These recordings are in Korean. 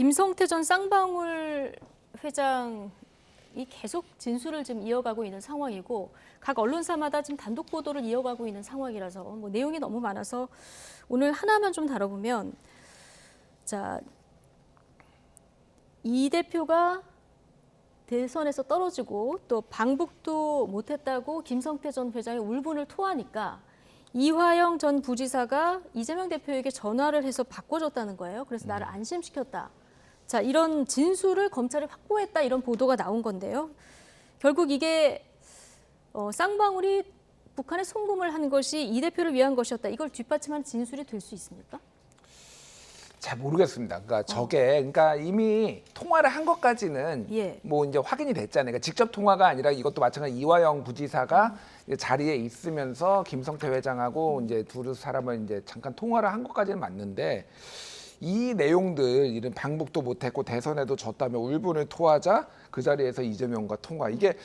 김성태 전 쌍방울 회장이 계속 진술을 지금 이어가고 있는 상황이고 각 언론사마다 지금 단독 보도를 이어가고 있는 상황이라서 뭐 내용이 너무 많아서 오늘 하나만 좀 다뤄보면 자, 이 대표가 대선에서 떨어지고 또 방북도 못했다고 김성태 전 회장이 울분을 토하니까 이화영 전 부지사가 이재명 대표에게 전화를 해서 바꿔줬다는 거예요. 그래서 나를 안심시켰다. 자, 이런 진술을 검찰이 확보했다 이런 보도가 나온 건데요. 결국 이게 쌍방울이 북한에 송금을 한 것이 이 대표를 위한 것이었다. 이걸 뒷받침하는 진술이 될 수 있습니까? 잘 모르겠습니다. 그러니까 이미 통화를 한 것까지는 예. 뭐 이제 확인이 됐잖아요. 그러니까 직접 통화가 아니라 이것도 마찬가지 이화영 부지사가 자리에 있으면서 김성태 회장하고 이제 두 사람을 이제 잠깐 통화를 한 것까지는 맞는데 이 내용들 이런 방북도 못했고 대선에도 졌다며 울분을 토하자 그 자리에서 이재명과 통화 이게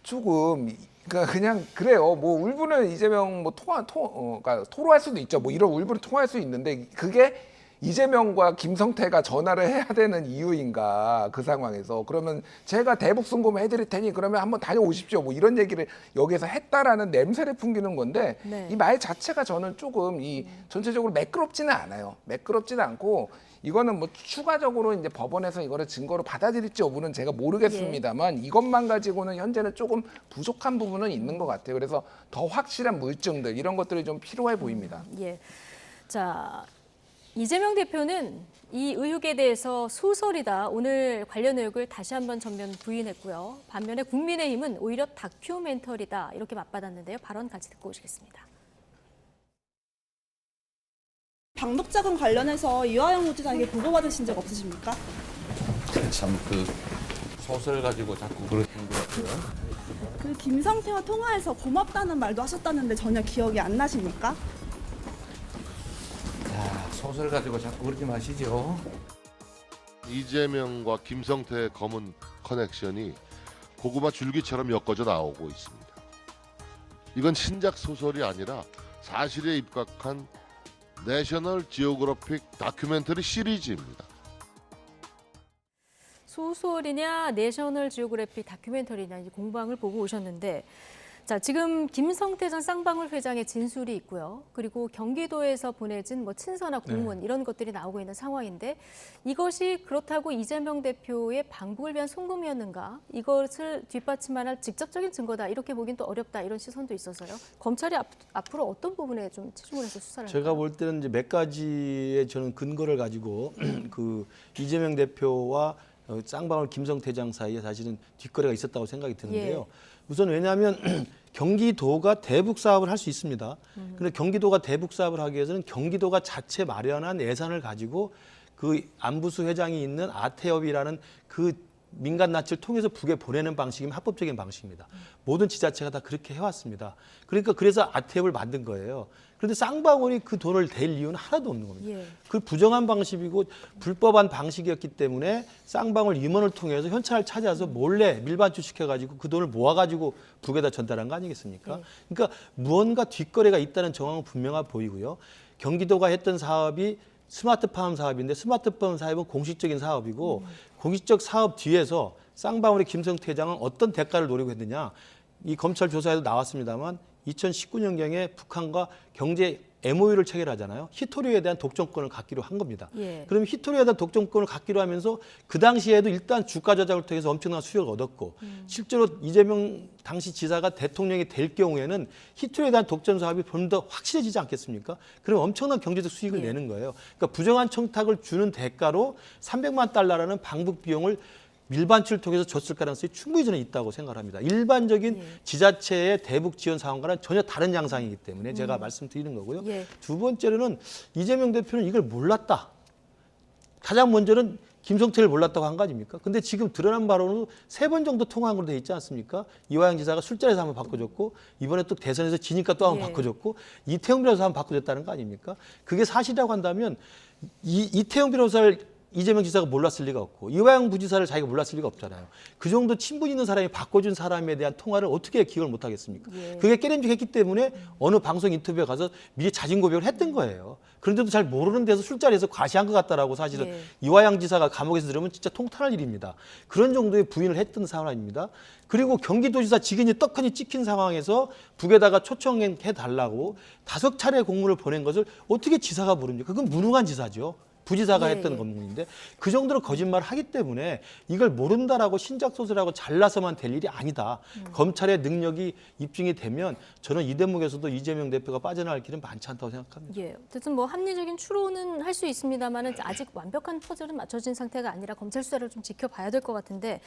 조금 그러니까 그냥 그래요. 뭐 울분을 이재명 뭐 그러니까 토로할 수도 있죠. 뭐 이런 울분을 통화할 수 있는데 그게 이재명과 김성태가 전화를 해야 되는 이유인가 그 상황에서 그러면 제가 대북 송금 해드릴 테니 그러면 한번 다녀오십시오 뭐 이런 얘기를 여기서 했다라는 냄새를 풍기는 건데 네. 이 말 자체가 저는 조금 이 전체적으로 매끄럽지는 않아요. 매끄럽지는 않고 이거는 뭐 추가적으로 이제 법원에서 이거를 증거로 받아들일지 여부는 제가 모르겠습니다만 이것만 가지고는 현재는 조금 부족한 부분은 있는 것 같아요. 그래서 더 확실한 물증들 이런 것들이 좀 필요해 보입니다. 예. 자. 이재명 대표는 이 의혹에 대해서 소설이다. 오늘 관련 의혹을 다시 한번 전면 부인했고요. 반면에 국민의힘은 오히려 다큐멘터리다. 이렇게 맞받았는데요. 발언 같이 듣고 오시겠습니다. 방북자금 관련해서 이화영 후지사에게 보고받으신 적 없으십니까? 참 그 소설 가지고 자꾸 그러시는 것 같아요. 그 김성태와 통화해서 고맙다는 말도 하셨다는데 전혀 기억이 안 나십니까? 자, 소설 가지고 자꾸 그러지 마시죠. 이재명과 김성태의 검은 커넥션이 고구마 줄기처럼 엮어져 나오고 있습니다. 이건 신작 소설이 아니라 사실에 입각한 내셔널 지오그래픽 다큐멘터리 시리즈입니다. 소설이냐 내셔널 지오그래픽 다큐멘터리냐 이제 공방을 보고 오셨는데 자, 지금 김성태 전 쌍방울 회장의 진술이 있고요. 그리고 경기도에서 보내진 뭐 친서나 공문 이런 것들이 나오고 있는 상황인데 이것이 그렇다고 이재명 대표의 방북을 위한 송금이었는가? 이것을 뒷받침할 직접적인 증거다. 이렇게 보긴 또 어렵다. 이런 시선도 있어서요. 검찰이 앞으로 어떤 부분에 좀 치중을 해서 수사를 제가 할까요? 볼 때는 이제 몇 가지의 저는 근거를 가지고 그 이재명 대표와 쌍방울 김성태 장 사이에 사실은 뒷거래가 있었다고 생각이 드는데요. 우선 왜냐하면 경기도가 대북 사업을 할 수 있습니다. 그런데 경기도가 대북 사업을 하기 위해서는 경기도가 자체 마련한 예산을 가지고 그 안부수 회장이 있는 아태협이라는 그 민간 낯을 통해서 북에 보내는 방식이면 합법적인 방식입니다. 모든 지자체가 다 그렇게 해왔습니다. 그래서 아태협을 만든 거예요. 그런데 쌍방울이 그 돈을 댈 이유는 하나도 없는 겁니다. 예. 그 부정한 방식이고 불법한 방식이었기 때문에 쌍방울 임원을 통해서 현찰을 찾아서 몰래 밀반출시켜가지고 그 돈을 모아가지고 북에다 전달한 거 아니겠습니까? 그러니까 무언가 뒷거래가 있다는 정황은 분명해 보이고요. 경기도가 했던 사업이 스마트팜 사업인데 스마트팜 사업은 공식적인 사업이고 공식적 사업 뒤에서 쌍방울의 김성태 회장은 어떤 대가를 노리고 했느냐. 이 검찰 조사에도 나왔습니다만 2019년경에 북한과 경제 MOU를 체결하잖아요. 히토류에 대한 독점권을 갖기로 한 겁니다. 예. 그러면 히토류에 대한 독점권을 갖기로 하면서 그 당시에도 일단 주가 조작을 통해서 엄청난 수익을 얻었고 실제로 이재명 당시 지사가 대통령이 될 경우에는 히토류에 대한 독점 사업이 좀 더 확실해지지 않겠습니까? 그럼 엄청난 경제적 수익을 내는 거예요. 그러니까 부정한 청탁을 주는 대가로 300만 달러라는 방북 비용을 밀반출을 통해서 줬을 가능성이 충분히 저는 있다고 생각합니다. 일반적인 지자체의 대북 지원 상황과는 전혀 다른 양상이기 때문에 제가 말씀드리는 거고요. 예. 두 번째로는 이재명 대표는 이걸 몰랐다. 가장 먼저는 김성태를 몰랐다고 한 거 아닙니까? 근데 지금 드러난 바로는 3번 정도 통화한 걸로 돼 있지 않습니까? 이화영 지사가 술자리에서 한번 바꿔줬고 이번에 또 대선에서 지니까 또 한번 바꿔줬고 이태영 변호사 한번 바꿔줬다는 거 아닙니까? 그게 사실이라고 한다면 이태영 변호사를 이재명 지사가 몰랐을 리가 없고 이화영 부지사를 자기가 몰랐을 리가 없잖아요. 그 정도 친분 있는 사람이 바꿔준 사람에 대한 통화를 어떻게 기억을 못 하겠습니까? 예. 그게 깨름직했기 때문에 어느 방송 인터뷰에 가서 미리 자진 고백을 했던 거예요. 그런데도 잘 모르는 데서 술자리에서 과시한 것 같다라고 사실은 예. 이화영 지사가 감옥에서 들으면 진짜 통탄할 일입니다. 그런 정도의 부인을 했던 상황입니다. 그리고 경기도지사 직인이 떡하니 찍힌 상황에서 북에다가 초청해 달라고 5차례 공문을 보낸 것을 어떻게 지사가 모릅니까? 그건 무능한 지사죠. 부지사가 예, 했던 예. 건물인데 그 정도로 거짓말을 하기 때문에 이걸 모른다라고 신작소설하고 잘라서만 될 일이 아니다. 검찰의 능력이 입증이 되면 저는 이 대목에서도 이재명 대표가 빠져나갈 길은 많지 않다고 생각합니다. 예, 어쨌든 뭐 합리적인 추론은 할 수 있습니다만은 아직 완벽한 퍼즐은 맞춰진 상태가 아니라 검찰 수사를 좀 지켜봐야 될 것 같은데.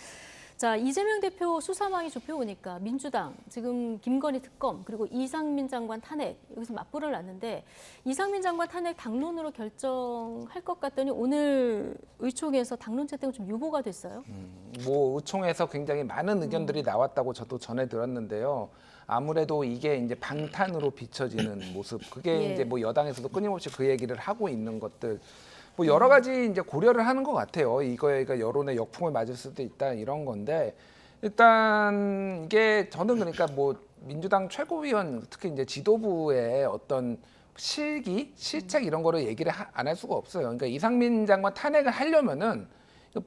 자, 이재명 대표 수사망이 좁혀오니까 민주당 지금 김건희 특검 그리고 이상민 장관 탄핵 여기서 맞불을 놨는데 이상민 장관 탄핵 당론으로 결정할 것 같더니 오늘 의총에서 당론 채택은 좀 유보가 됐어요. 뭐 의총에서 굉장히 많은 의견들이 나왔다고 저도 전해 들었는데요. 아무래도 이게 이제 방탄으로 비춰지는 모습, 그게 예. 이제 뭐 여당에서도 끊임없이 그 얘기를 하고 있는 것들, 뭐 여러 가지 이제 고려를 하는 것 같아요. 이거가 여론의 역풍을 맞을 수도 있다 이런 건데 일단 이게 저는 그러니까 뭐 민주당 최고위원 특히 이제 지도부의 어떤 실기, 실책 이런 거를 얘기를 안 할 수가 없어요. 그러니까 이상민 장관 탄핵을 하려면은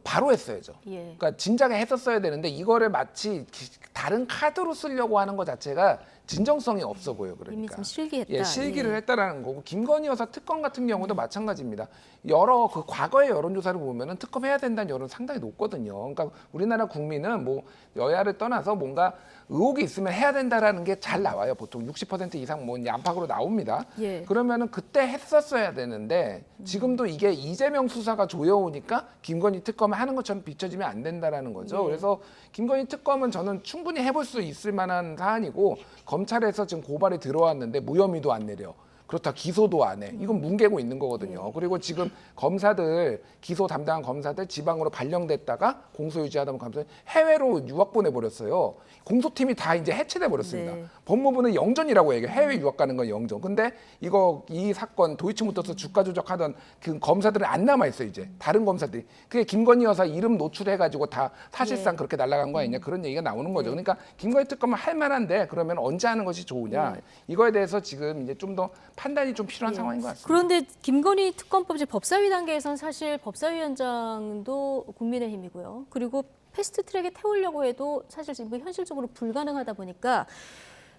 바로 했어야죠. 예. 그러니까 진작에 했었어야 되는데 이거를 마치 다른 카드로 쓰려고 하는 것 자체가 진정성이 없어 보여. 그러니까 이미 좀 실기했다. 예, 실기를 예. 했다라는 거고 김건희 여사 특검 같은 경우도 마찬가지입니다. 여러 그 과거의 여론조사를 보면은 특검해야 된다는 여론 상당히 높거든요. 그러니까 우리나라 국민은 뭐 여야를 떠나서 뭔가 의혹이 있으면 해야 된다라는 게 잘 나와요. 보통 60% 이상 뭐 안팎으로 나옵니다. 예. 그러면은 그때 했었어야 되는데 지금도 이게 이재명 수사가 조여오니까 김건희 특검을 하는 것처럼 비춰지면 안 된다라는 거죠. 네. 그래서 김건희 특검은 저는 충분히 해볼 수 있을 만한 사안이고 검찰에서 지금 고발이 들어왔는데 무혐의도 안 내려. 그렇다 기소도 안 해. 이건 뭉개고 있는 거거든요. 그리고 지금 검사들 기소 담당한 검사들 지방으로 발령됐다가 공소 유지하다 보면 검사 해외로 유학 보내버렸어요. 공소팀이 다 이제 해체돼 버렸습니다. 네. 법무부는 영전이라고 얘기해. 해외 유학 가는 건 영전. 근데 이 사건 도이치모터스 주가 조작하던 그 검사들은 안 남아 있어 이제. 다른 검사들이. 그게 김건희 여사 이름 노출해가지고 다 사실상 네. 그렇게 날아간 거 아니냐 그런 얘기가 나오는 거죠. 그러니까 김건희 특검은 할 만한데 그러면 언제 하는 것이 좋으냐 이거에 대해서 지금 이제 좀 더 판단이 좀 필요한 예. 상황인 것 같습니다. 그런데 김건희 특검법 이제 법사위 단계에서는 사실 법사위원장도 국민의힘이고요. 그리고 패스트트랙에 태우려고 해도 사실 지금 현실적으로 불가능하다 보니까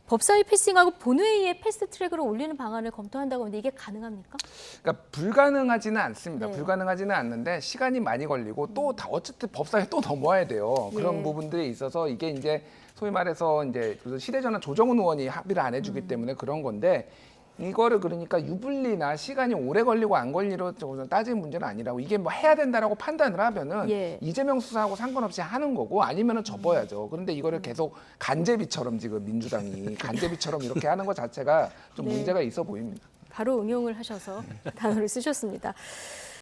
법사위 패싱하고 본회의에 패스트트랙으로 올리는 방안을 검토한다고 하는데 이게 가능합니까? 그러니까 불가능하지는 않습니다. 네. 불가능하지는 않는데 시간이 많이 걸리고 또 다 어쨌든 법사위에 또 넘어야 돼요. 그런 예. 부분들이 있어서 이게 이제 소위 말해서 이제 시대전환 조정훈 의원이 합의를 안 해주기 때문에 그런 건데 이거를 그러니까 유불리나 시간이 오래 걸리고 안 걸리로 따지는 문제는 아니라고 이게 뭐 해야 된다라고 판단을 하면은 예. 이재명 수사하고 상관없이 하는 거고 아니면은 접어야죠. 그런데 이거를 계속 간제비처럼 지금 민주당이 간제비처럼 이렇게 하는 것 자체가 좀 네. 문제가 있어 보입니다. 바로 응용을 하셔서 단어를 쓰셨습니다.